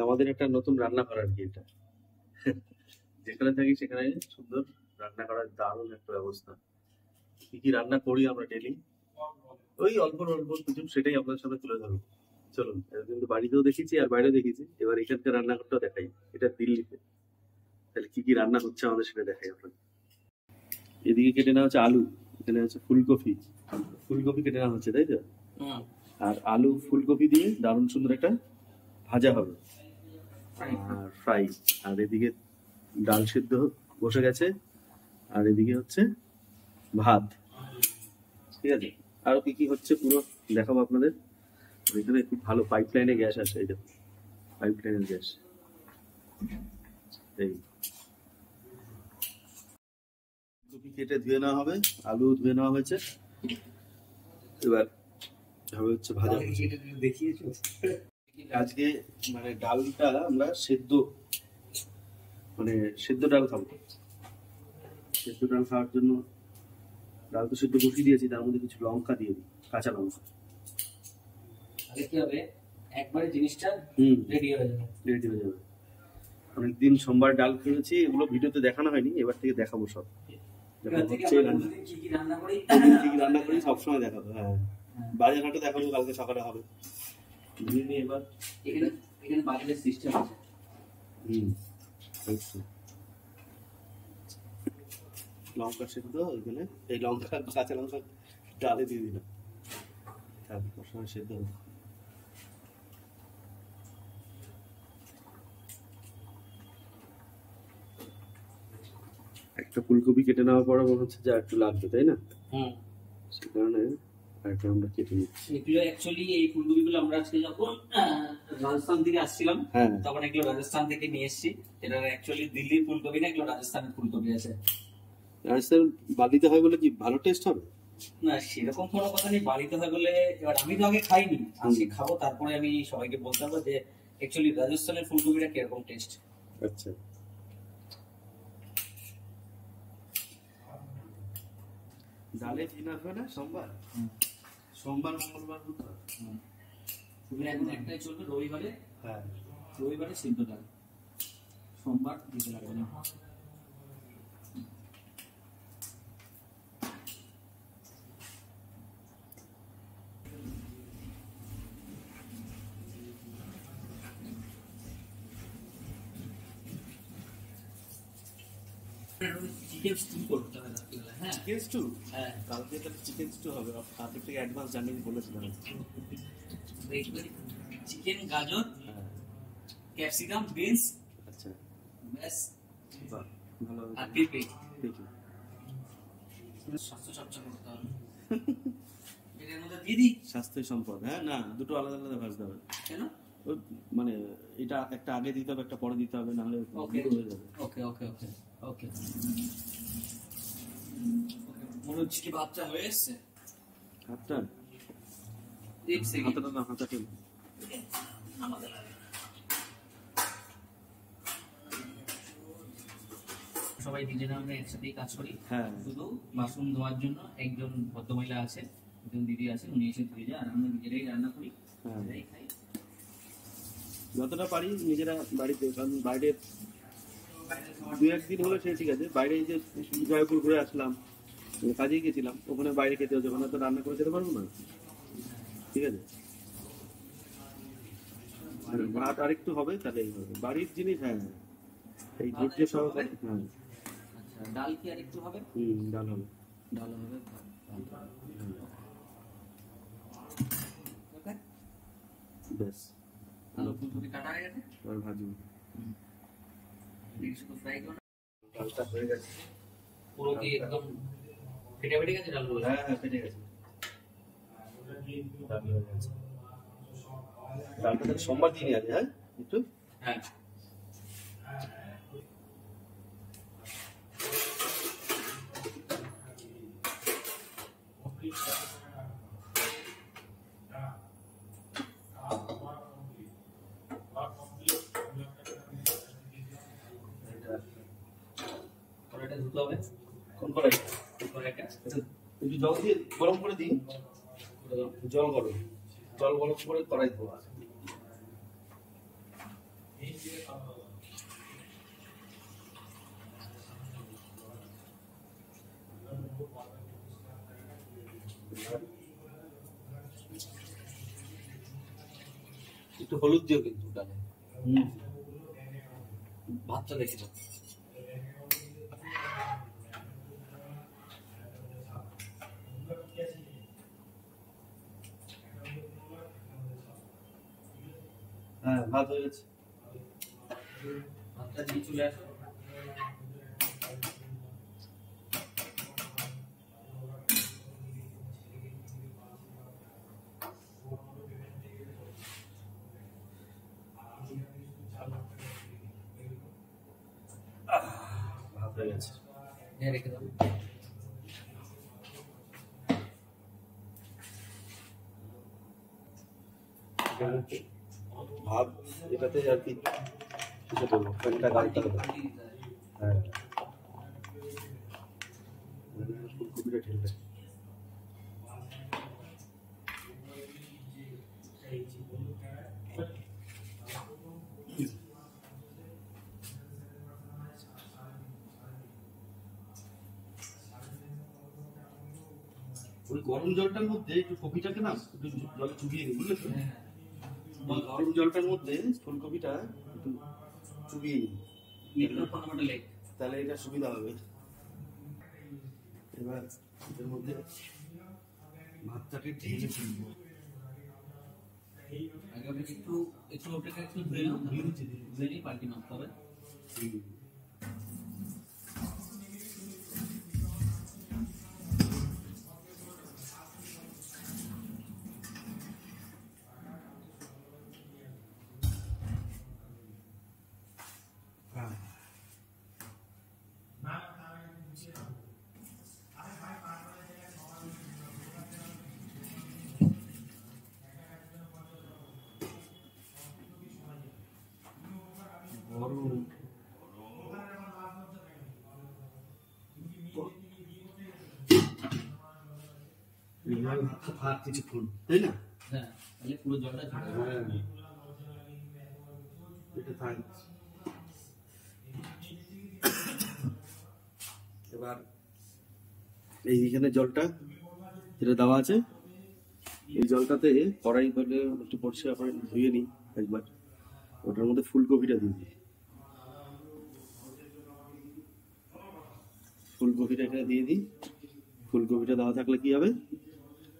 আমাদের একটা নতুন রান্নাঘর আর কি এটা। যেখানে থাকি সেখানে সুন্দর রান্না করার দারুণ একটা ব্যবস্থা। কি কি রান্না করি আমরা ডেলি, ওই অল্প অল্প কিছু, সেটাই আপনাদের সামনে তুলে ধরবো। চলুন, কিন্তু বাড়িতেও দেখেছি আর বাইরেও দেখেছি, এবার এখানকার রান্নাঘরটাও দেখাই। এটা দিল্লিতে, তাহলে কি কি রান্না হচ্ছে আমাদের সেটা দেখাই আপনাকে। এদিকে কেটে নেওয়া হচ্ছে আলু, এখানে হচ্ছে ফুলকপি। ফুলকপি কেটে নেওয়া হচ্ছে, তাই তো? আর আলু ফুলকপি দিয়ে দারুণ সুন্দর একটা ভাজা হবে আর ফ্রাই। আর এদিকে ডাল সিদ্ধ বসে গেছে, আর এদিকে হচ্ছে ভাত। ঠিক আছে, আরো কি কি হচ্ছে পুরো দেখাবো আপনাদের। এখানে খুব ভালো পাইপ লাইনে গ্যাস আসে, এই দেখুন পাইপ লাইনের গ্যাস। এই কপি কেটে ধুয়ে নেওয়া হবে, আলু ধুয়ে নেওয়া হয়েছে, এবার হবে হচ্ছে ভাজা। দেখিয়েছো আজকে মানে ডালটা আমরা সেদ্ধ, মানে সেদ্ধ ডাল খাবো। সেদ্ধ ডাল খাওয়ার জন্য ডাল তো সেদ্ধ বসিয়ে দিয়েছি, তার মধ্যে কিছু লঙ্কা দিয়ে দিই, কাঁচা লঙ্কা। কি হবে, একবারে জিনিসটা রেডি হয়ে যাবে। রেডি হয়ে যাবে। অনেকদিন সোমবার ডাল খেয়েছি, এগুলো ভিডিওতে দেখানো হয়নি, এবার থেকে দেখাবো সব। কি কি রান্না করি সবসময় দেখাবো। হ্যাঁ, বাজার হাটে দেখাবো, কালকে সকালে হবে। এবার এখানে বাজারের সিস্টেম আছে। লঙ্কা সেদ্ধ এখানে, এই লঙ্কা কাঁচা লঙ্কা ডালে দিয়ে দিলাম, তারপর সময় সেদ্ধ হবে। একটা ফুলকপি কেটে নেওয়ার পরে মনে হচ্ছে যে আর একটু লাগবে, তাই না? সে কারণে আরেকটা আমরা কেটে নিচ্ছি। এগুলো অ্যাকচুয়ালি এই ফুলকপিগুলো আমরা আজকে যখন রাজস্থান থেকে আসছিলাম তখন এগুলো রাজস্থান থেকে নিয়ে এসেছি। এটা অ্যাকচুয়ালি দিল্লির ফুলকপি না, এগুলো রাজস্থানের ফুলকপি আছে। রাজস্থান বালিতে হয় বলে কি ভালো টেস্ট হবে? না, সেরকম কোনো কথা নেই, বাড়িতে হয় বলে। এবার আমি তো আগে খাইনি, আজকে খাবো, তারপরে আমি সবাইকে বলতে পারবো যে অ্যাকচুয়ালি রাজস্থানের ফুলকপিটা কিরকম টেস্ট। আচ্ছা, ডালে দিন আসবে না সোমবার, সোমবার মঙ্গলবার বুধবার। এখন একটাই চলবে রবিবারে। হ্যাঁ, রবিবারে সিদ্ধ ডাল, সোমবার দিতে লাগবে না। চিকেন স্টু করতে হবে রাত্রিবেলা। হ্যাঁ, চিকেন স্টু। হ্যাঁ, কালকে তাহলে চিকেন স্টু হবে, তাদের থেকে অ্যাডভান্স জানিয়ে বলেছিলাম। চিকেন, গাজর, ক্যাপসিকাম, বিনস, আচ্ছা ব্যাস, বাহ, ভালো হবে। আর পেঁপে। স্বাস্থ্য চর্চা করতে হবে। এর মধ্যে দিয়ে দিই স্বাস্থ্যই সম্পদ। হ্যাঁ, না দুটো আলাদা আলাদা ভাজতে হবে। কেন? মানে এটা একটা আগে দিতে হবে, একটা পরে দিতে হবে, না হলে ওকে হয়ে যাবে। ওকে ওকে ওকে ওকে মনে হচ্ছে কি ভাতটা হয়ে এসছে। হাতটা দেখছি হাতটা না, হাতটা টেনে আমাদের সবাই নিজেরা আমরা একসাথেই কাজ করি। হ্যাঁ, শুধু বাসন ধোয়ার জন্য একজন ভদ্রমহিলা আছে, একজন দিদি আছে, উনি এসে ধুয়ে যায়, আর আমরা নিজেরাই রান্না করি, নিজেরাই খাই যতটা পারি নিজেরা বাড়িতে। কারণ বাইরে দু একদিন হলে সে ঠিক আছে, বাইরে এই যে জয়পুর ঘুরে আসলাম, কাজেই গেছিলাম, ওখানে বাইরে খেতে হচ্ছে, ওখানে তো রান্না করে যেতে পারবো না। ঠিক আছে, ভাত আরেকটু হবে, তাহলে এই হবে বাড়ির জিনিস। হ্যাঁ, এই ধৈর্য সহকারে। হ্যাঁ, আচ্ছা, ডাল কি আরেকটু হবে? ডাল হবে, ডাল হবে। বেশ, আলু ফুলকপি কাটা হয়ে গেছে, আর ভাজি শুধু ফ্রাই করো। ডালটা হয়ে গেছে পুরো কি একদম ফেটে ফেটে গেছে ডালগুলো? হ্যাঁ হ্যাঁ, ফেটে গেছে, ডাল হয়ে গেছে। ডালটা তাহলে সোমবার দিনই আছে। হ্যাঁ, একটু হ্যাঁ, কড়াইটা ধুতে হবে। কোন কড়াই? কড়াইটা একটু জল দিয়ে গরম করে দিই, জল গরম করে কড়াই ধোয়া। একটু হলুদ দিও কিন্তু ডালে। ভাতটা দেখে যাও। হ্যাঁ, ভাত হয়ে গেছে। ভাতটা দিয়ে চলে আসো। ভাত হয়ে গেছে। রেখে দাও। ভাত এটাতে আর কি কিছু বলবো, ফ্যানটা গালতে হবে। হ্যাঁ, ফুলকপিটা ঢেলবে। ওই গরম জলটার মধ্যে একটু কপিটাকে না একটু জলে চুবিয়ে নিই, বুঝলে তো? ওই গরম জলটার মধ্যে ফুলকপিটা একটু চুবিয়ে নিই, তাহলে এটা সুবিধা হবে। এবার এর মধ্যে ভাতটাকে ঢেলে ফেলবো। আগে একটু ওটাকে একটু ধুয়ে নাও, ধুয়ে নিয়ে পাল্টি মারতে হবে। ভাত কিছুক্ষণ, তাই না? হ্যাঁ, তাহলে পুরো জলটা ঝরে যাবে। হ্যাঁ, এটা থাক। এবার এইখানে জলটা যেটা দেওয়া আছে, এই জলটাতে কড়াই ধরে একটু পরিষ্কার করে ধুয়ে নিই একবার। ওটার মধ্যে ফুলকপিটা দিয়ে দিই। ফুলকপিটা এখানে দিয়ে দিই। ফুলকপিটা দেওয়া থাকলে কি হবে,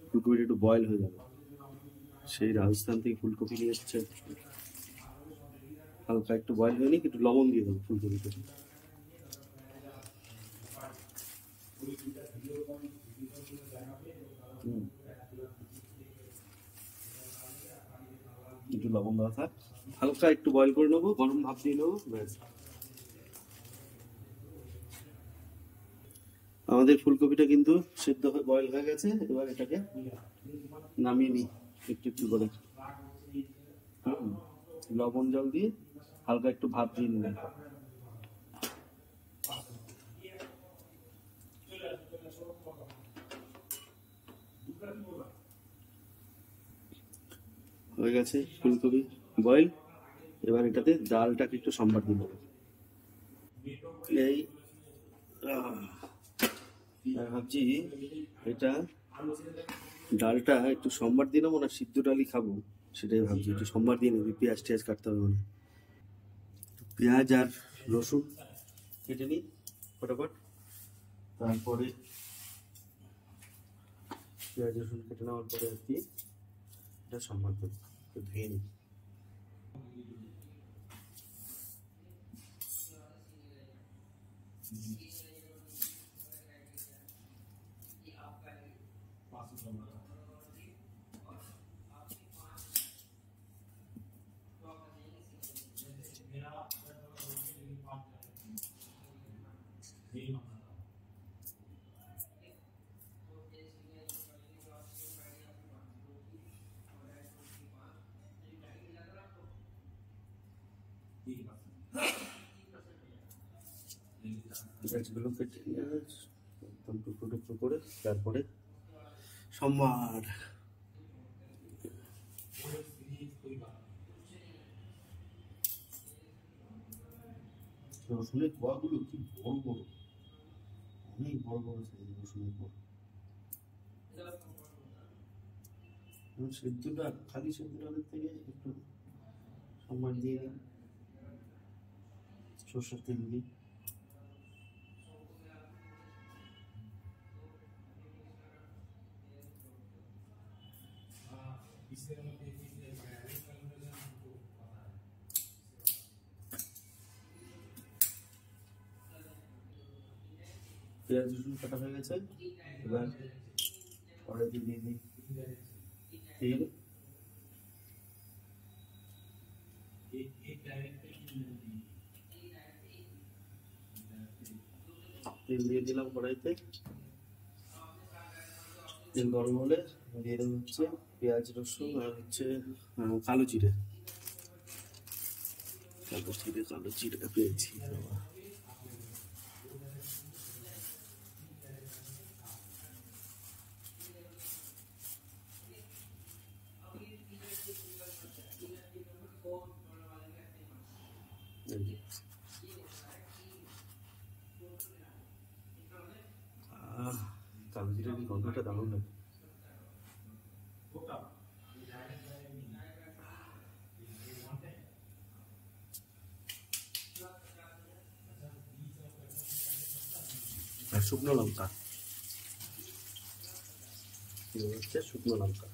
ফুলকপিটা একটু বয়েল হয়ে যাবে। সেই রাজস্থান থেকে ফুলকপি নিয়ে এসছে, হালকা একটু বয়েল হয়ে নিই, একটু লবণ দিয়ে দেবো ফুলকপিটা। একটু লবণ দেওয়া থাক, হালকা একটু বয়েল করে নেবো, গরম ভাপ দিয়ে নেবো, ব্যাস। আমাদের ফুলকপিটা কিন্তু সেদ্ধ হয়ে বয়েল হয়ে গেছে। এবার এটাকে নামিয়ে নিই একটু একটু করে। লবণ জল দিয়ে হালকা একটু ভাপ দিয়ে নিলাম। হয়ে গেছে ফুলকপি বয়েল। এবার এটাতে ডালটাকে একটু সম্বার দিয়ে দেবো। এই ভাবছি এটা ডালটা একটু সম্বার দিয়ে নেবো না সিদ্ধ ডালই খাবো, সেটাই ভাবছি। একটু সম্বার দিয়ে নেবো, পেঁয়াজ টেয়াজ কাটতে হবে না। পেঁয়াজ আর রসুন কেটে নিই ফটাফট। তারপরে পেঁয়াজ রসুন কেটে নেওয়ার পরে আর কি এটা সম্বার দেবো, ধুয়ে নিই। পেঁয়াজগুলো কেটে নিয়ে একদম টুকরো টুকরো করে তারপরে সম্বার। রসুনের কোয়াগুলো কি বড় বড়, অনেক বড় বড় সাইজ রসুনের কোয়া। সেদ্ধটা খালি সেদ্ধটার থেকে একটু সময় দিয়ে দিন, সর্ষের তেল দিই। পেঁয়াজ রসুন কাটা হয়ে গেছে, এবার কড়াইতে দিয়ে দিই তেল। তেল দিয়ে দিলাম কড়াইতে, তেল গরম হলে দিয়ে দেবো হচ্ছে পেঁয়াজ রসুন আর হচ্ছে কালো জিরে। কালো জিরে পেয়েছি বাবা। কালো জিরের গন্ধটা দারুণ লাগে। আর শুকনো লঙ্কা, হচ্ছে শুকনো লঙ্কা।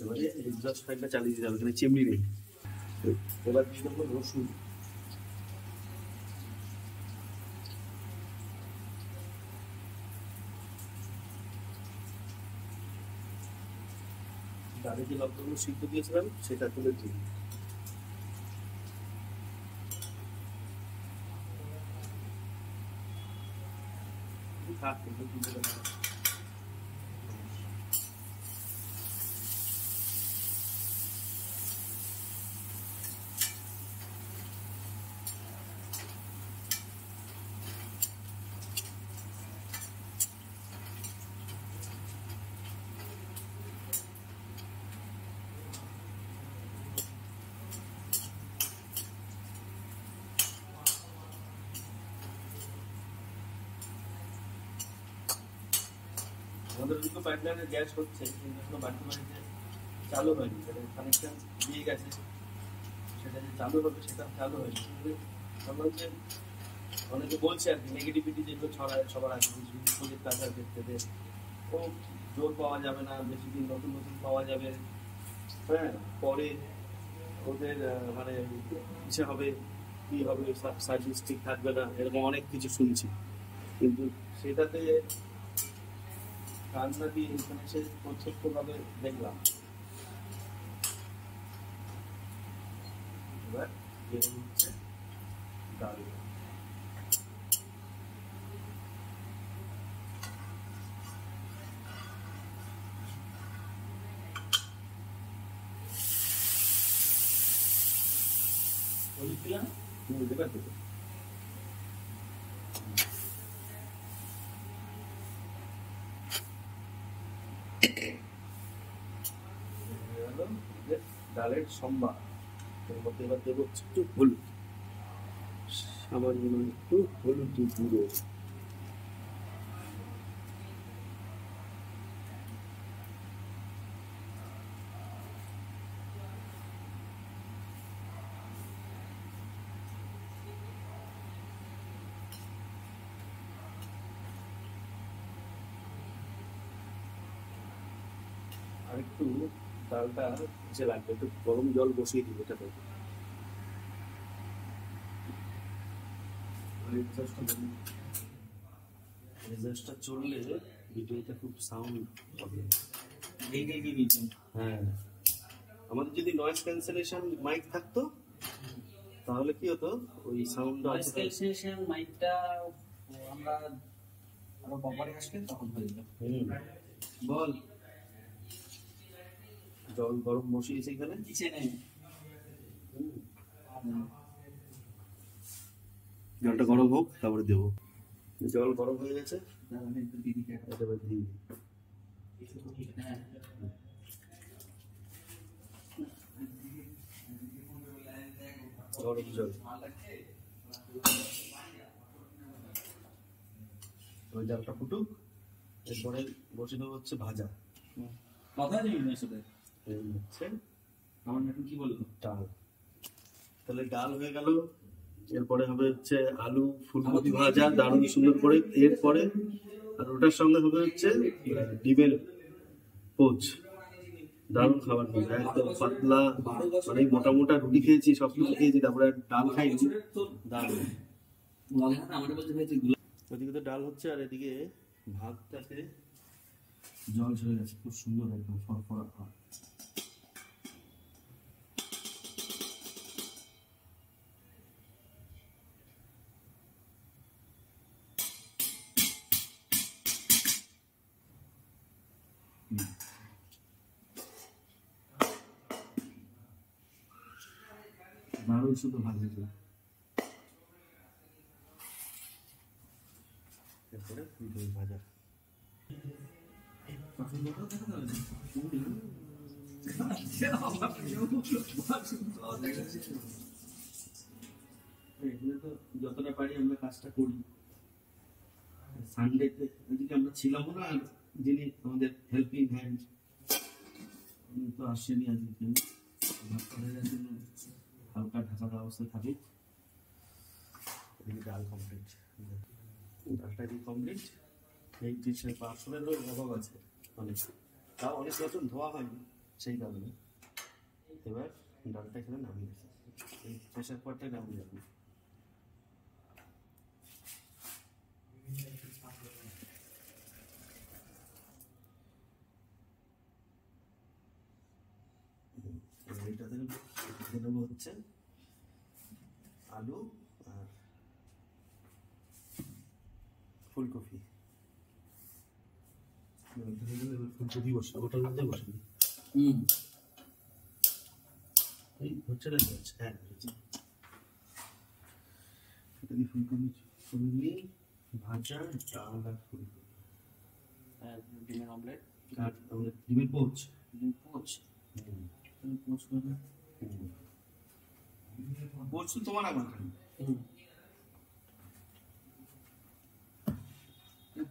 এবারে এক্সস্ট ফ্যানটা চালিয়ে দিতে হবে, এখানে চিমনি নেই। এবার দিয়ে দেবো রসুন। ডালে যে লঙ্কাগুলো সিদ্ধ দিয়েছিলাম সেটা তুলে দিই। আমাদের দুটো পাইপলাইনের গ্যাস হচ্ছে, কিন্তু এখনো বাড়িতে চালু হয়নি। সেটা কানেকশন দিয়ে গেছে, সেটা যে চালু হবে সেটা চালু হয়নি। আমরা হচ্ছে অনেকে বলছে আর কি, নেগেটিভিটি যেগুলো ছড়ায় সবার আগে, প্রজেক্ট আসার ক্ষেত্রে ও জোর পাওয়া যাবে না, বেশি দিন নতুন নতুন পাওয়া যাবে, হ্যাঁ পরে ওদের মানে ইচ্ছে হবে কি হবে, সার্ভিস ঠিক থাকবে না, এরকম অনেক কিছু শুনছি। কিন্তু সেটাতে কান্না দিয়ে এখানে সে প্রত্যক্ষভাবে দেখলাম। এবার হচ্ছে ডাল, দিলাম দেবার দেবো। ডালের সম্বার, এর মধ্যে এবার দেবো একটু হলুদ, সামান্য একটু হলুদ গুঁড়ো। আর একটু ডালটা যে লাগবে, একটু গরম জল বসিয়ে দিই এটাতে। রেজাস্টটা চললে ভিডিওটা খুব সাউন্ড হবে। হ্যাঁ, আমাদের যদি নয়েজ ক্যান্সেলেশন মাইক থাকতো তাহলে কি হতো, ওই সাউন্ডটা নয়েজ ক্যান্সেলেশন মাইকটা আমরা আরো প্রপারে আসলে তখন হয়ে যাবে। বল, জল গরম বসিয়েছি এখানে কিচেনে। জলটা গরম হোক তারপরে দেবো। জল গরম হয়ে গেছে, এবার দিয়ে গরম জল। ওই ডালটা ফুটুক, এরপরে বসে দেবো হচ্ছে ভাজা। কথা নেই সাথে এই হচ্ছে আমার এখন কি বলবো ডাল। তাহলে ডাল হয়ে গেল, এরপরে হবে হচ্ছে আলু ফুলকপি ভাজা দারুণ সুন্দর করে, এরপরে আর ওটার সঙ্গে হবে হচ্ছে ডিমের পোচ। দারুণ খাবার হবে, একদম পাতলা, মানে মোটা মোটা রুটি খেয়েছি, সব কিছু খেয়েছি, তারপরে ডাল খাইছি, দারুণ। ওদিকে তো ডাল হচ্ছে, আর এদিকে ভাতটাতে জল ছেড়ে গেছে, খুব সুন্দর একদম ফরফরা ভাত। দারুণ শুধু ভাত হয়েছে। এরপরে ফুলকপি ভাজা। এখানে তো যতটা পারি আমরা কাজটা করি। সানডেতে এদিকে আমরা ছিলাম না, আর যিনি আমাদের হেল্পিং হ্যান্ড তো আসেনি আজকে, হালকা ঢাকা দেওয়া অবস্থায় থাকুক। এদিকে ডাল কমপ্লিট, ডালটা দিয়ে কমপ্লিট। এই ডিশের পার্সেলেরও অভাব আছে অনেক, তাও অনেক বছর ধোয়া হয়নি সেই কারণে। এবার ডালটা এখানে নামিয়ে রেখেছি, এই প্রেশার কুকারটাই নামিয়ে রাখবো। এইটা থেকে দিয়ে দেবো হচ্ছে আলু আর ফুলকপি। ফুলকপি বসে ওটার মধ্যে বসে এই হচ্ছে না, হচ্ছে হ্যাঁ হচ্ছে। এটা দিয়ে ফুলকপি ফুলকপি ভাজা, ডাল আর ফুলকপি আর ডিমের অমলেট আর আমাদের ডিমের পোচ। পোচ পোচ করবে পোচ তো তোমার আমার খালি।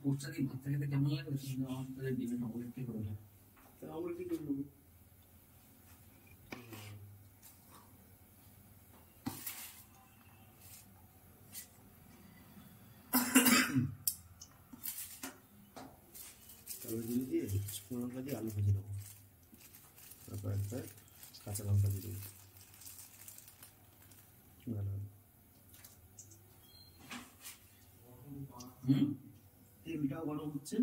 পোচটা কি ভাত খেতে কেমন লাগে? আমাদের ডিমের অমলেট কি করবে? আমরা কি করবো? দিয়ে দিয়ে শুকনো লঙ্কা দিয়ে আলু ভেজে নেবো, তারপর একটা কাঁচা লঙ্কা দিয়ে দেবো, ভালো হবে। তেলটাও গরম হচ্ছে,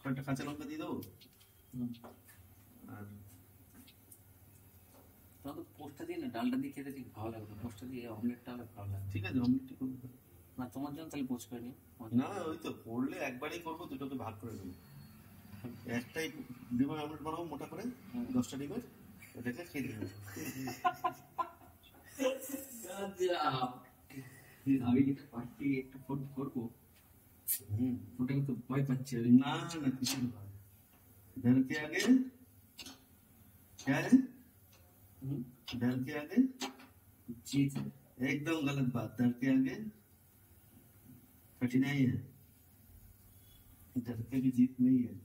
কয়েকটা কাঁচা লঙ্কা দিয়ে দেবো। আর তাহলে পোস্টটা দিয়ে না ডালটা দিয়ে খেতে ঠিক ভালো লাগবে, পোস্টটা দিয়ে অমলেটটা হলে ভালো লাগবে। ঠিক আছে, অমলেটটা করবো না তোমার জন্য তাহলে পোস্ট করে নিই। না, ওই তো করলে একবারই করবো, দুটোকে ভাগ করে দেবো। একটাই ডিমের অমলেট বানাবো মোটা করে, 10টা ডিমের, ওটাকে খেয়ে দেবো। আমি কিন্তু পার্টি একটু ফোন করবো, ওটা কিন্তু ভয় পাচ্ছি। না না কিছু নয়, डर के आगे क्या है? डर के आगे जीत है। एकदम गलत बात, डर के आगे कठिनाई है, डर के भी जीत नहीं है।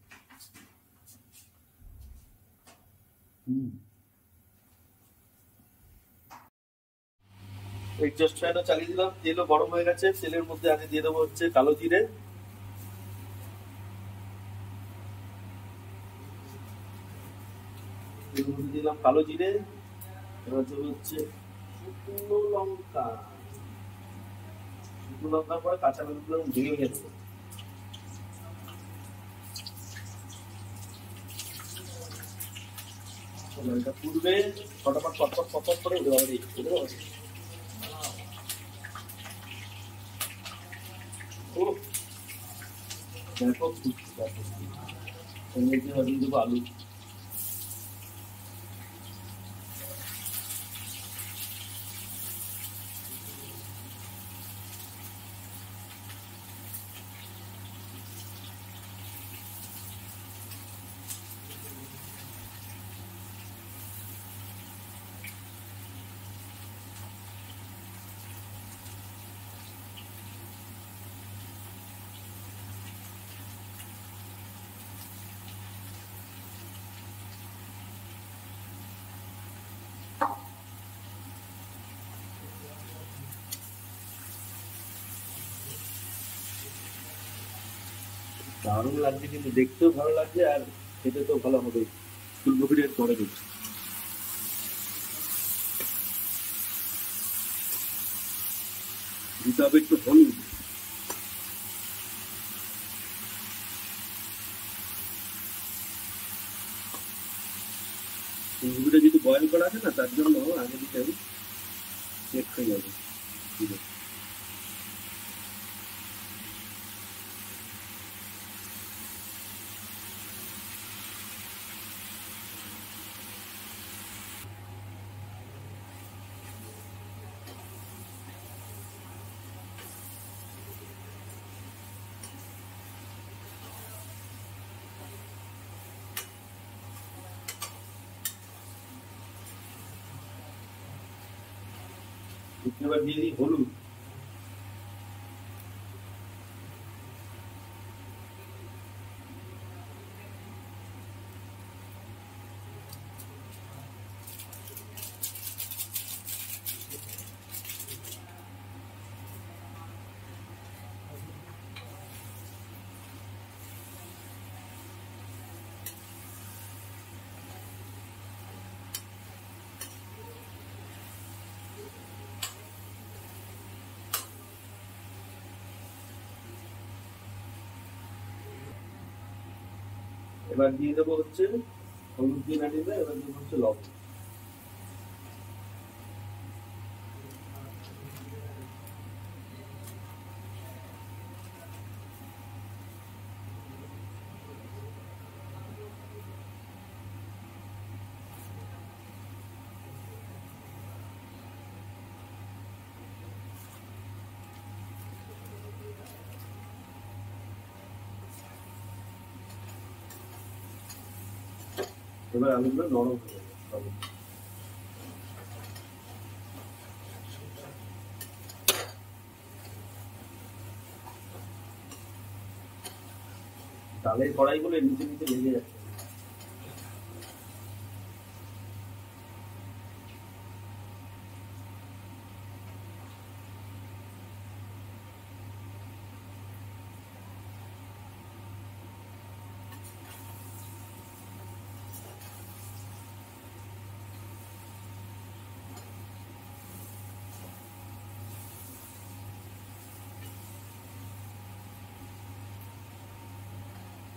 এক্সস্ট ফ্যানও চালিয়ে দিলাম, তেলও গরম হয়ে গেছে। তেলের মধ্যে আগে দিয়ে দেবো হচ্ছে কালো জিরে, এর মধ্যে দিলাম কালো জিরে, এবার দেবো হচ্ছে শুকনো লঙ্কা, শুকনো লঙ্কার পরে কাঁচা লঙ্কা ভেঙে ভেঙে দেবো। এটা পুড়বে, ফটাফট ফটফট ফটফট করে উঠে যাবে। দেখো দেবো আলু, দারুণ লাগছে, কিন্তু দেখতেও ভালো লাগছে আর খেতে তো ভালো হবে। ফুলকপিটা পরে দিচ্ছি। দিতে হবে একটু হলুদ। ফুলকপিটা যেহেতু বয়েল করা আছে না, তার জন্য আগে দিতে চেক হয়ে যাবে। এবার দিয়ে দিই হলুদ। এবার দিয়ে দেবো হচ্ছে হলুদ দিয়ে নাড়িয়ে দেয়, এবার দেবো হচ্ছে লবণ। এবার আলুগুলো নরম হয়ে যাবে। ডালের কড়াইগুলো নিচে নিচে লেগে যাচ্ছে।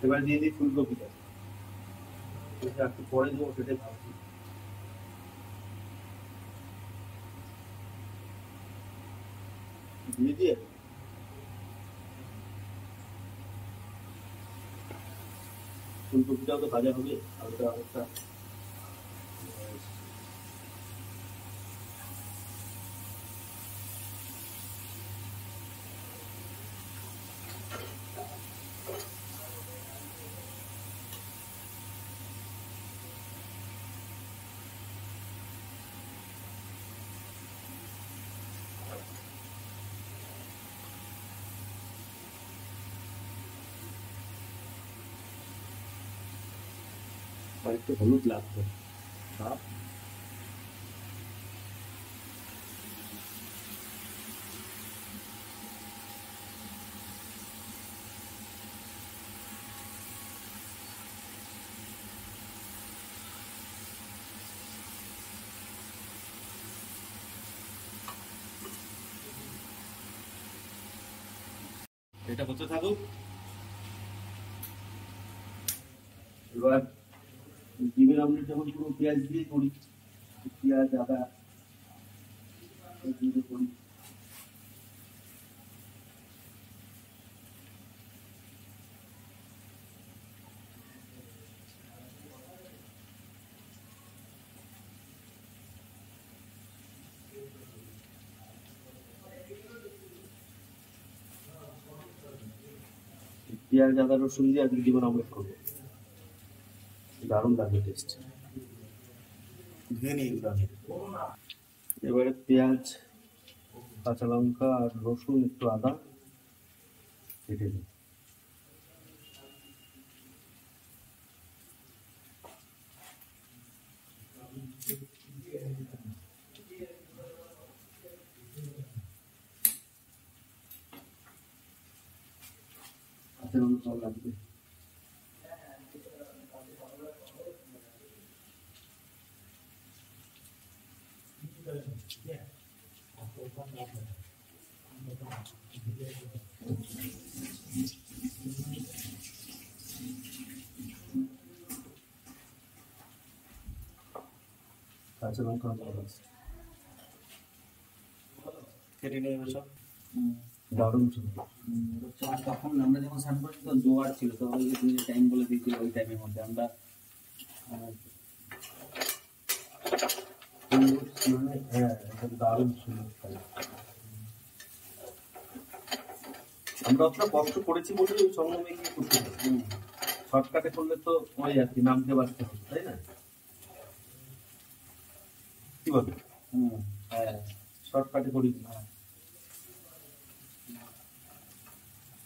এবার দিয়ে দিই ফুলকপিটা, সেটা একটু পরে দেবো, সেটাই ভাবছি। দিয়ে দিয়ে ফুলকপিটাও তো ভাজা হবে, হালকা হালকা। আর একটু হলুদ লাগবে। ভাব এটা হতে থাকুক। এবার ডিমের অমলেট যখন পুরো পেঁয়াজ দিয়ে করি, পেঁয়াজ আদা দিয়ে করি। পেঁয়াজ আদা রসুন দিয়ে আজকে ডিমের অমলেট করবো, দারুণ লাগবে টেস্ট। ধুয়ে নিই এগুলো আমি। এবারে পেঁয়াজ, কাঁচা লঙ্কা আর রসুন, একটু আদা কেটে দিই। কাঁচা লঙ্কা ভালো লাগবে। কাঁচা লঙ্কা কেটে নিয়ে এসো। দারুণ ছিল। তখন আমরা যখন স্নান করছি তো জোয়ার ছিল, তো ওই যে টাইম বলে দিয়েছিল ওই টাইমের মধ্যে আমরা হ্যাঁ দারুণ ছিল। আমরা অতটা কষ্ট করেছি বলে ওই সঙ্গমে গিয়ে করতে পারি। শর্টকাটে করলে তো ওই আর কি নামতে বাড়তে হবে, তাই না? কি বলে? হ্যাঁ শর্টকাটে করি না।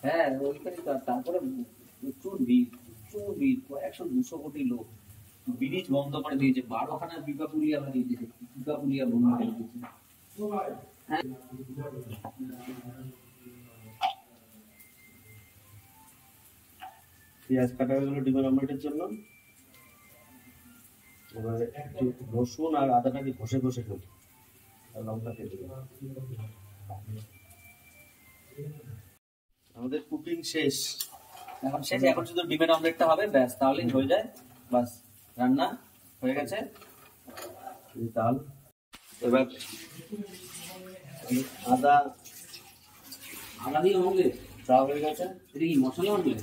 হ্যাঁ ওইখানে তারপরে প্রচুর ভিড় 100-200 কোটি লোক, ব্রিজ বন্ধ করে দিয়েছে, 12খানা পিপাপুলিয়া বানিয়েছে, পিপাপুলিয়া বন্ধ করে দিয়েছে। হ্যাঁ পেঁয়াজ কাটা হয়ে গেল ডিমের অমলেটের জন্য। এবারে একটু রসুন আর আদাটাকে ঘষে ঘষে খেতে, আর লঙ্কা কেটে দেবো। আমাদের কুকিং শেষ, এখন শেষ, এখন শুধু ডিমের অমলেটটা হবে, ব্যাস তাহলেই হয়ে যায়, বাস রান্না হয়ে গেছে। ডাল এবার আদা দিয়ে অমলেট চা হয়ে গেছে। এটা কি মশলা অমলেট?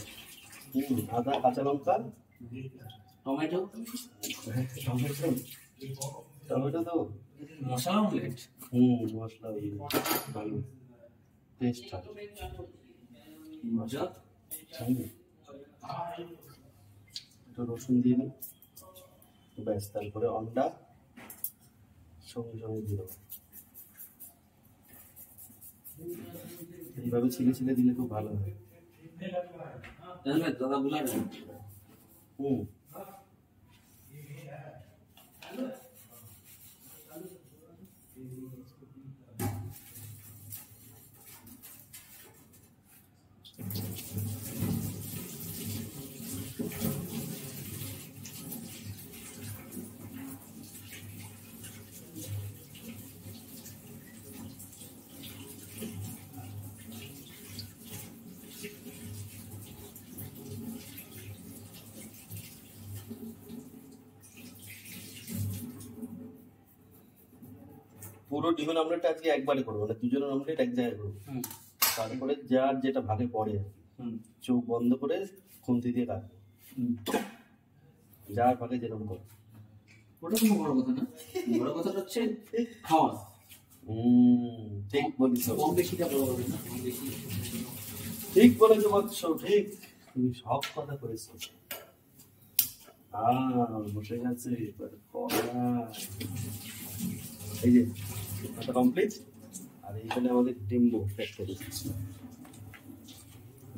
আদা কাঁচা লঙ্কা টমেটো টমেটো তো মশলা অমলেট। মশলা ভালো টেস্ট হয়। মজা। একটু রসুন দিয়ে দিই, ব্যাস তারপরে অন্ডা সঙ্গে সঙ্গে দিয়ে দেবো। এইভাবে ছিলে ছিলে দিলে খুব ভালো হয়। দাদা বুলা পুরো ডিমের অমলেটটা আজকে একবারে করবো, মানে দুজনের অমলেট এক জায়গায় করবো। তারপরে যার যেটা ভাগে পড়ে চোখ বন্ধ করে খুন্তি দিয়ে কাটবো, যার ভাগে যেরকম করে। ওটা কোনো বড় কথা না, বড় কথাটা হচ্ছে খাওয়া। ঠিক বলিস, কম বেশিটা বড় কথা না, কম বেশি ঠিক বলেছো বৎস, ঠিক, তুমি সব কথা করেছো। বসে গেছে এই যে কমপ্লিট। আর এইখানে আমাদের ডিম্বো প্যাক করে দিচ্ছি।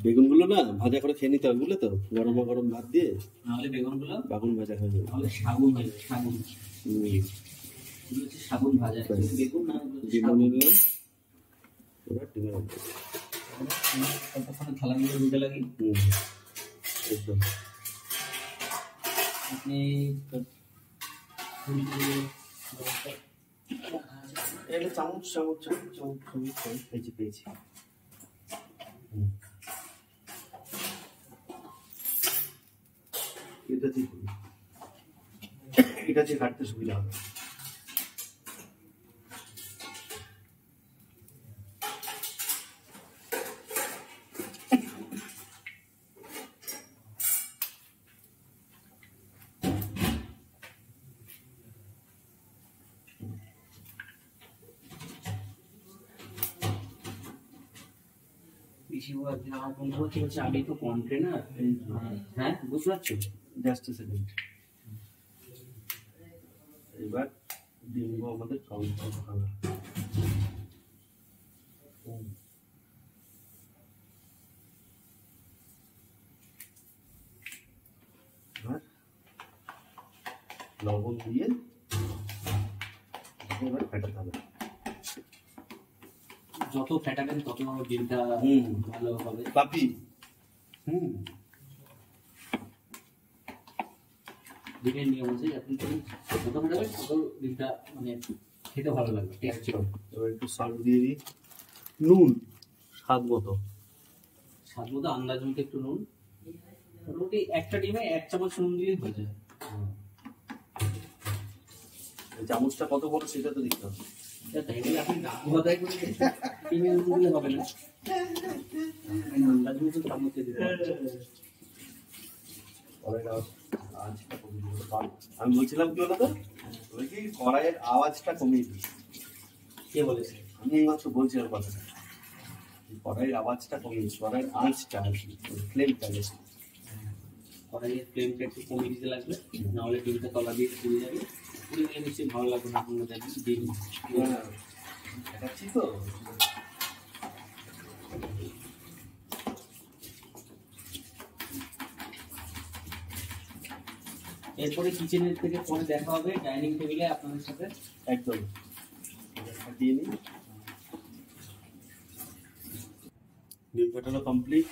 বেগুনগুলো না ভাজা করে খেয়ে নিতে হবে, বুঝলে তো, গরম গরম ভাত দিয়ে, নাহলে বেগুনগুলো বাগুন ভাজা হয়ে যাবে, নাহলে শাগুন হয়ে যাবে। শাগুন ভাজা বেগুন না ডিমও নিয়ে নিলাম। এবার ডিমের কতক্ষণে থালাগুলো রুটে লাগি একদম। আপনি এটা চামচ চামচ চামচ চামচ চামচ পেয়েছি পেয়েছি। এটা দিয়ে কাটতে সুবিধা হবে। আমার বন্ধু হচ্ছে আমি তো কন্টেনার, হ্যাঁ বুঝতে পারছো, জাস্ট এ সেকেন্ড। এবার ডিম্বো আমাদের কাউন্টার হবে। লবণ দিয়ে এবার ফেটাতে হবে। যত ফেটাবেন তত ডিমটা ভালো হবে। পাপি হুম। ডিমের নিয়ম আছে, আপনি যত খাবেন তত ডিমটা মানে খেতে ভালো লাগবে, টেস্টি হবে। এবার একটু সল্ট দিয়ে দিই, নুন স্বাদ মতো। স্বাদ মতো আন্দাজ মতো একটু নুন, মোটামুটি একটা ডিমে 1 চামচ নুন দিলেই হয়ে যায়। এই চামচটা কত বড় সেটা তো দেখতে হবে। তাই বলে আপনি ডাকু ভাতাই করে ডিমে নুন দিলে হবে না, আন্দাজ মতো চামচে দিতে হবে। আমি বলছিলাম কি বলতো, বলছি কড়াইয়ের আওয়াজটা কমিয়ে দিই। কে বলেছে? আমি এইমাত্র বলছিলাম কথাটা, কড়াইয়ের আওয়াজটা কমিয়ে দিই, কড়াইয়ের আঁচটা আর কি, ফ্লেমটা বেশি। কড়াইয়ের ফ্লেমটা একটু কমিয়ে দিতে লাগবে, নাহলে ডিমটা তলা দিয়ে পুড়ে যাবে। পুড়ে গেলে নিশ্চয়ই ভালো লাগবে না, আপনার দেখবেন ডিম দেখাচ্ছি তো। এরপরে কিচেনের থেকে পরে দেখা হবে ডাইনিং টেবিলে আপনাদের সাথে। একদম দিয়ে নিই। ডিম ফাটানো কমপ্লিট।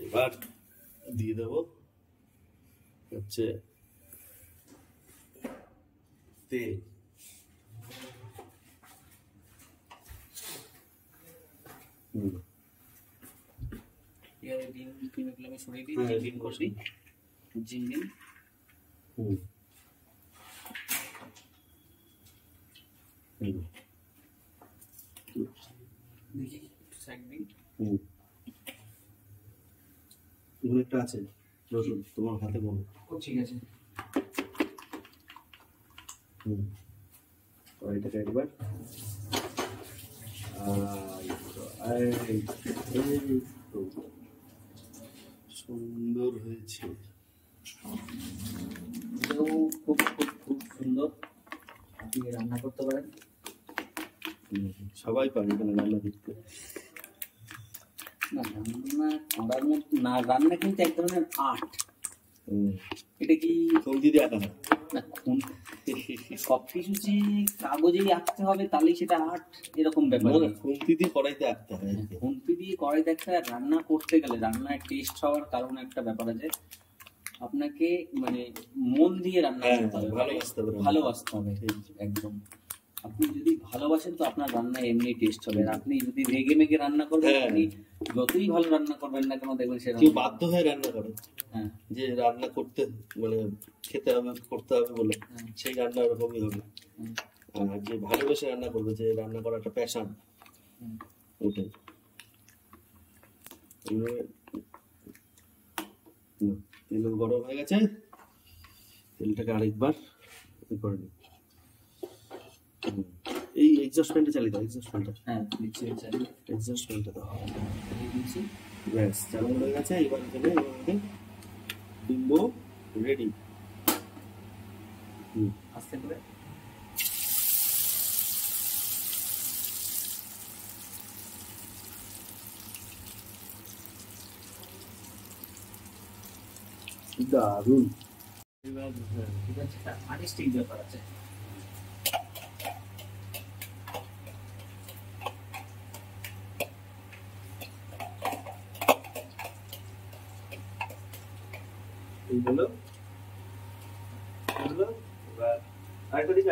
এবার দিয়ে দেবো হচ্ছে তেল। ডিম ডিমগুলো আমি সরিয়ে দিই, ডিম করে দিই, জিম দিন। দেখি সাইড দিন। এগুলো একটা আছে রসুন, তোমার হাতে বলো। ও ঠিক আছে। কড়াইটাকে একবার সুন্দর হয়েছে। এটাও খুব খুব খুব সুন্দর, আপনি রান্না করতে পারেন। সবাই পারে এখানে রান্না করতে। না রান্না করার মতো না, রান্না কিন্তু এক ধরনের আর্ট। এটা কি সবজি দিয়ে আঁকা হয় না, সবকিছু যে কাগজেই আঁকতে হবে তাহলেই সেটা আর্ট, এরকম ব্যাপার না, নেই। খুন্তি দিয়ে কড়াইতে আঁকতে হয়। খুন্তি দিয়ে কড়াই দেখতে হয়। রান্না করতে গেলে, রান্নায় টেস্ট হওয়ার কারণে একটা ব্যাপার আছে, আপনাকে মানে মন দিয়ে রান্না করতে হবে, ভালোবাসতে হবে। ভালোবাসতে হবে একদম। আপনি যদি ভালোবাসেন তো আপনার রান্না এমনি টেস্ট হবে। আর আপনি যদি রেগে মেগে রান্না করবেন, আপনি যতই ভালো রান্না করবেন না কেন, দেখবেন সে কেউ বাধ্য হয়ে রান্না করে, হ্যাঁ যে রান্না করতে মানে খেতে হবে করতে হবে বলে, সেই রান্না ওরকমই হবে। আর যে ভালোবেসে রান্না করবে, যে রান্না করা একটা প্যাশন, ওটাই। তেল গরম হয়ে গেছে, তেলটাকে আরেকবার করে নিই। এই এক্সস্ট ফ্যানটা চালিয়ে দাও, এক্সস্ট ফ্যানটা। হ্যাঁ দিচ্ছি, এক্সস্ট ফ্যানটা দাও। দিচ্ছি। ব্যাস চালু হয়ে গেছে। এবার এখানে ডিম্ব রেডি। আস্তে করে দারুন। এবার ঠিক আছে, একটা আর্টিস্টিক ব্যাপার আছে। এই হলো, এবার আরেকটা দিকে,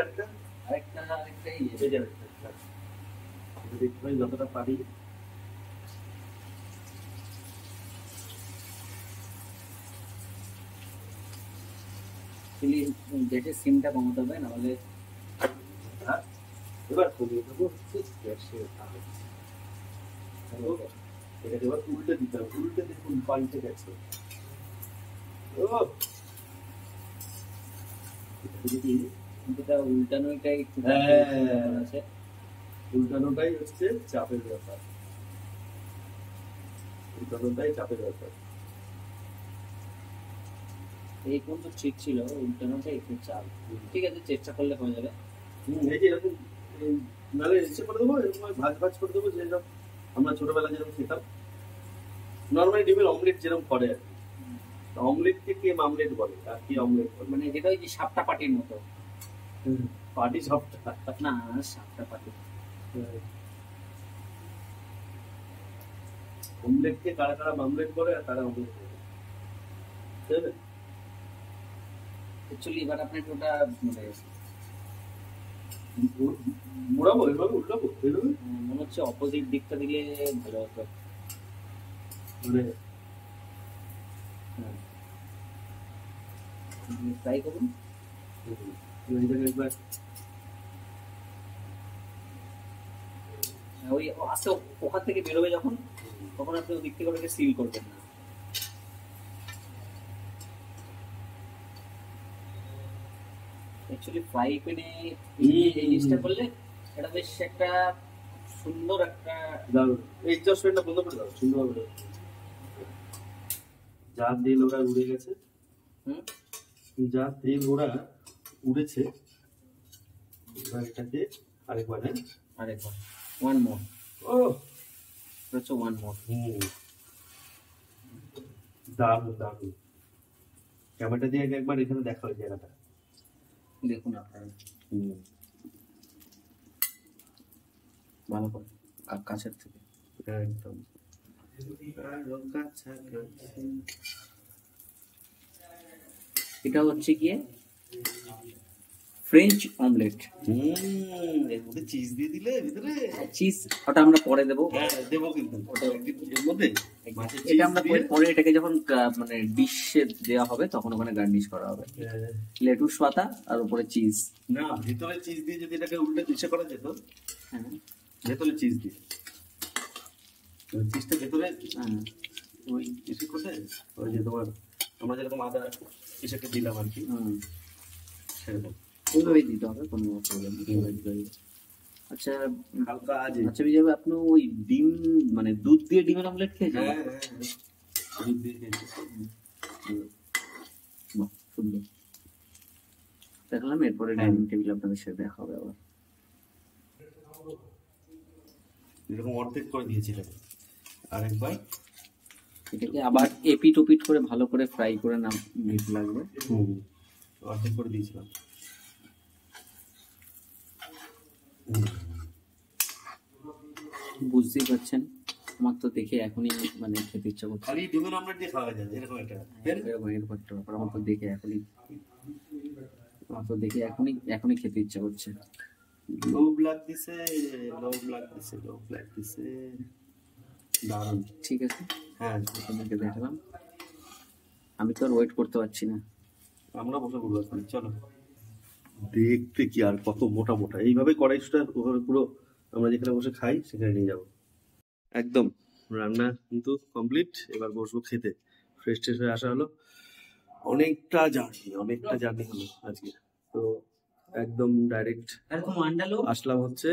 আরেকটা আরেকটাই এই যে আরেকটা দেখতে পাই যতটা পারি। গ্যাসের সিমটা কমাতে হবে, নাহলে এবার কমিয়ে দেবো গ্যাসের আঁচ। এটাকে এবার উল্টে দিতে হবে, উল্টে দেখুন পাল্টে গেছে। এটা উল্টানোটাই একটু আছে, উল্টানোটাই হচ্ছে চাপের ব্যাপার, উল্টানোটাই চাপের ব্যাপার। এই পর্যন্ত ঠিক ছিল, উল্টানোটা একটু চাপ। ঠিক আছে, চেষ্টা করলে হয়ে যাবে। এই যে এরকম নাহলে ইচ্ছে করে দেবো, এরকম ভাজ ভাজ করে দেবো, যেরকম আমরা ছোটবেলা যেরকম খেতাম নর্মালি ডিমের অমলেট যেরকম করে আর কি। অমলেটকে কে মামলেট বলে আর কি অমলেট বলে, মানে যেটা ওই যে সাপটা পাটির মতো। পাটি সবটা না, সাপটা পাটি। অমলেটকে কারা কারা মামলেট করে আর তারা অমলেট করে, ঠিক আছে? অ্যাকচুয়ালি এবার আপনাকে ওটা মানে মোড়াবো এভাবে, উল্টাবো এইভাবে, মনে হচ্ছে অপোজিট দিকটা দিলে ভালো হতো। মানে ট্রাই করুন। এইটাকে একবার ওই আস্তে ওখান থেকে বেরোবে যখন, তখন আপনি ওদিক থেকে ওটাকে সিল করবেন না। অ্যাকচুয়ালি ফ্রাই প্যানে এই জিনিসটা করলে এটা বেশ একটা সুন্দর একটা দারুণ। এই এক্সস্টটা বন্ধ করে দাও, সুন্দর হবে। যা তেল ওরা উড়ে গেছে, যা তেল ওরা উড়েছে, এবার এটাকে আরেকবার, হ্যাঁ আরেকবার ওয়ান মোর, ও হচ্ছে ওয়ান মোর। দারুণ দারুণ। ক্যামেরাটা দিয়ে আগে একবার এখানে দেখা ওই জায়গাটা, দেখুন আপনারা ভালো করে কাছের থেকে একদম এটা হচ্ছে গিয়ে ফ্রেঞ্চ অমলেট। এর মধ্যে চিজ দিয়ে দিলে ভিতরে, চিজ ওটা আমরা পরে দেবো। হ্যাঁ দেবো, কিন্তু ওটা এর মধ্যে এটা আমরা পরে এটাকে যখন মানে ডিশে দেওয়া হবে তখন ওখানে গার্নিশ করা হবে, লেটুস পাতা আর উপরে চিজ। না, ভিতরে চিজ দিয়ে যদি এটাকে উল্টে ইচ্ছে করা যেত, হ্যাঁ ভেতরে চিজ দিয়ে, চিজটা ভেতরে হ্যাঁ ওই ইসে করতে, ওই যে তোমার আমরা যেরকম আদা ইসেকে দিলাম আর কি, সেরকম ওইভাবেই দিতে হবে, কোনো প্রবলেম নেই। আচ্ছা হালকা আজে। আচ্ছা বিজয় ভাই, আপনি ওই ডিম মানে দুধ দিয়ে ডিমের অমলেট খেয়েছেন? হ্যাঁ হ্যাঁ দুধ দিয়ে খেয়েছি। বাহ, সুন্দর। দেখলাম এরপরে ডাইনিং টেবিল আপনাদের সাথে দেখা হবে আবার। এরকম অর্ধেক করে দিয়েছিলাম, আরেকবার এটাকে আবার এপিট ওপিট করে ভালো করে ফ্রাই করে না নিতে লাগবে। অর্ধেক করে দিয়েছিলাম। বুঝতেই পারছেন, আমার তো দেখে এখনই মানে খেতে ইচ্ছা করছে। খালি ডিমের অমলেট দিয়ে খাওয়া যায় এরকম একটা, এরকম একটা ব্যাপার, আমার তো দেখে এখনই খেতে ইচ্ছা করছে। লো ব্ল্যাক দিছে, লো ব্ল্যাক দিছে, লো ব্ল্যাক দিছে, দারুণ। ঠিক আছে, হ্যাঁ আপনাকে দেখালাম। আমি তো আর ওয়েট করতে পারছি না। আমরা বসে পড়বো এখন, চলো। দেখতে কি আর কত মোটা মোটা, এইভাবে কড়াইটা ওভাবে পুরো আমরা যেখানে বসে খাই সেখানে নিয়ে যাবো। একদম রান্না কিন্তু কমপ্লিট, এবার বসবো খেতে। ফ্রেশ ট্রেশ হয়ে আসা হলো, অনেকটা জার্নি হলো আজকে। তো একদম ডাইরেক্ট আসলাম হচ্ছে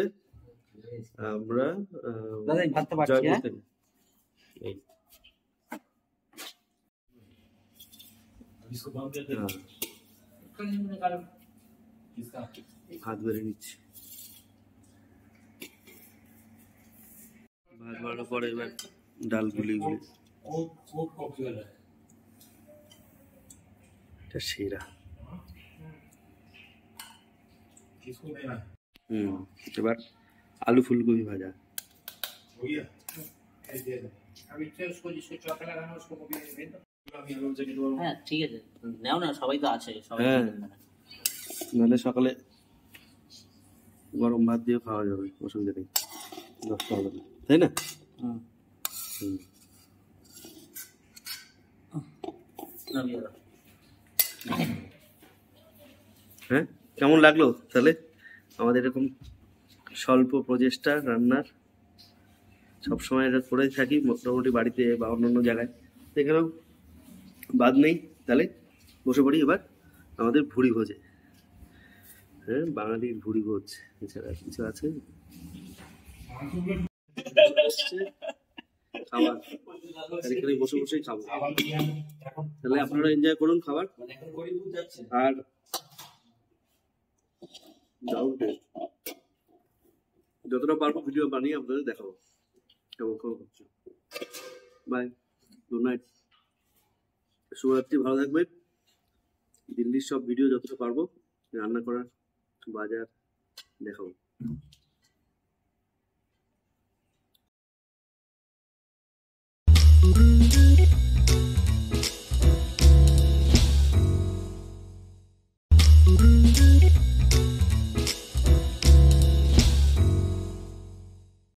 আমরা জয়পুর। এই ভাত বেড়ে নিচ্ছি, ভাত বাড়ানোর পরে এবার ডাল গুলি এটা সেরা। এবার আলু ফুলকপি ভাজা। হ্যাঁ ঠিক আছে, নাও না, সবাই তো আছে। হ্যাঁ, নাহলে সকালে গরম ভাত দিয়ে খাওয়া যাবে, অসুবিধা নেই, নষ্ট হবে না, তাই না? হ্যাঁ, কেমন লাগলো তাহলে আমাদের এরকম স্বল্প প্রচেষ্টা রান্নার? সবসময় এটা করে থাকি মোটামুটি বাড়িতে বা অন্যান্য জায়গায়, এখানেও বাদ নেই। তাহলে বসে পড়ি এবার আমাদের ভুড়ি ভোজে। হ্যাঁ, বাঙালির ভুড়ি ভোজ, এছাড়া কিছু আছে? খাবার এখানে বসে বসেই খাবো, তাহলে আপনারা এনজয় করুন খাবার। আর যতটা পারবো ভিডিও বানিয়ে আপনাদের দেখাবো কেমন কেমন হচ্ছে। বাই, গুড নাইট, শুভরাত্রি, ভালো থাকবেন। দিল্লির সব ভিডিও যতটা পারবো রান্না করার, বাজার